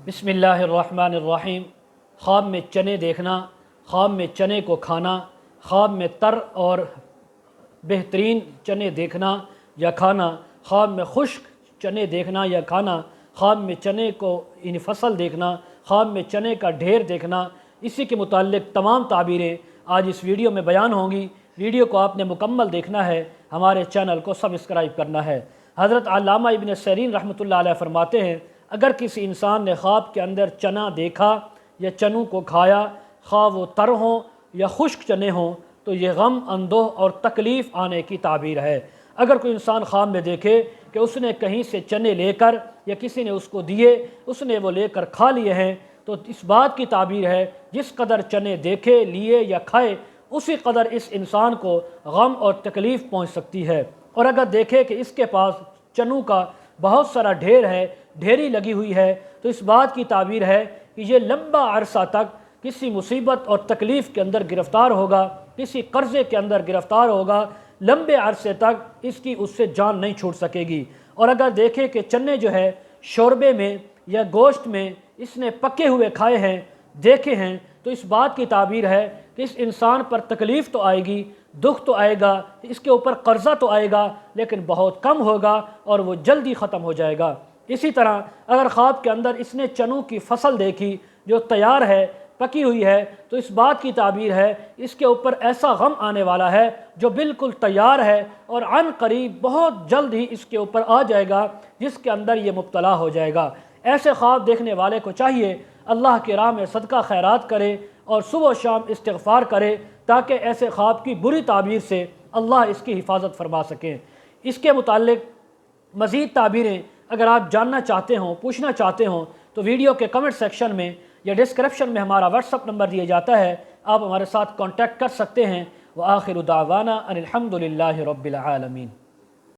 بسم اللہ الرحمن الرحیم۔ خواب میں چنے دیکھنا، خواب میں چنے کو کھانا، خواب میں تر اور بہترین چنے دیکھنا یا کھانا، خواب میں خشک چنے دیکھنا یا کھانا، خواب میں چنے کو فصل دیکھنا، خواب میں چنے کا ڈھیر دیکھنا، اسی کے متعلق تمام تعبیریں آج اس ویڈیو میں بیان ہوں گی۔ ویڈیو کو آپ نے مکمل دیکھنا ہے، ہمارے چینل کو سبسکرائب کرنا ہے۔ حضرت علامہ ابن سیرین رحمۃ اللہ علیہ فرماتے ہیں، اگر کسی انسان نے خواب کے اندر چنا دیکھا یا چنوں کو کھایا، خواہ وہ تر ہوں یا خشک چنے ہوں، تو یہ غم، اندوہ اور تکلیف آنے کی تعبیر ہے۔ اگر کوئی انسان خواب میں دیکھے کہ اس نے کہیں سے چنے لے کر یا کسی نے اس کو دیے، اس نے وہ لے کر کھا لیے ہیں، تو اس بات کی تعبیر ہے جس قدر چنے دیکھے، لیے یا کھائے، اسی قدر اس انسان کو غم اور تکلیف پہنچ سکتی ہے۔ اور اگر دیکھے کہ اس کے پاس چنوں کا بہت سارا ڈھیر ہے، ڈھیری لگی ہوئی ہے، تو اس بات کی تعبیر ہے کہ یہ لمبا عرصہ تک کسی مصیبت اور تکلیف کے اندر گرفتار ہوگا، کسی قرضے کے اندر گرفتار ہوگا، لمبے عرصے تک اس سے جان نہیں چھوٹ سکے گی۔ اور اگر دیکھے کہ چنے جو ہے شوربے میں یا گوشت میں اس نے پکے ہوئے کھائے ہیں، دیکھے ہیں، تو اس بات کی تعبیر ہے کہ اس انسان پر تکلیف تو آئے گی، دکھ تو آئے گا، اس کے اوپر قرضہ تو آئے گا، لیکن بہت کم ہوگا اور وہ جلدی ختم ہو جائے گا۔ اسی طرح اگر خواب کے اندر اس نے چنوں کی فصل دیکھی جو تیار ہے، پکی ہوئی ہے، تو اس بات کی تعبیر ہے اس کے اوپر ایسا غم آنے والا ہے جو بالکل تیار ہے اور عن قریب بہت جلد ہی اس کے اوپر آ جائے گا، جس کے اندر یہ مبتلا ہو جائے گا۔ ایسے خواب دیکھنے والے کو چاہیے اللہ کی راہ میں صدقہ خیرات کرے اور صبح و شام استغفار کرے، تاکہ ایسے خواب کی بری تعبیر سے اللہ اس کی حفاظت فرما سکیں۔ اس کے متعلق مزید تعبیریں اگر آپ جاننا چاہتے ہوں، پوچھنا چاہتے ہوں، تو ویڈیو کے کمنٹ سیکشن میں یا ڈسکرپشن میں ہمارا واٹس اپ نمبر دیا جاتا ہے، آپ ہمارے ساتھ کانٹیکٹ کر سکتے ہیں۔ وآخر دعوانا ان الحمد للہ رب العالمین۔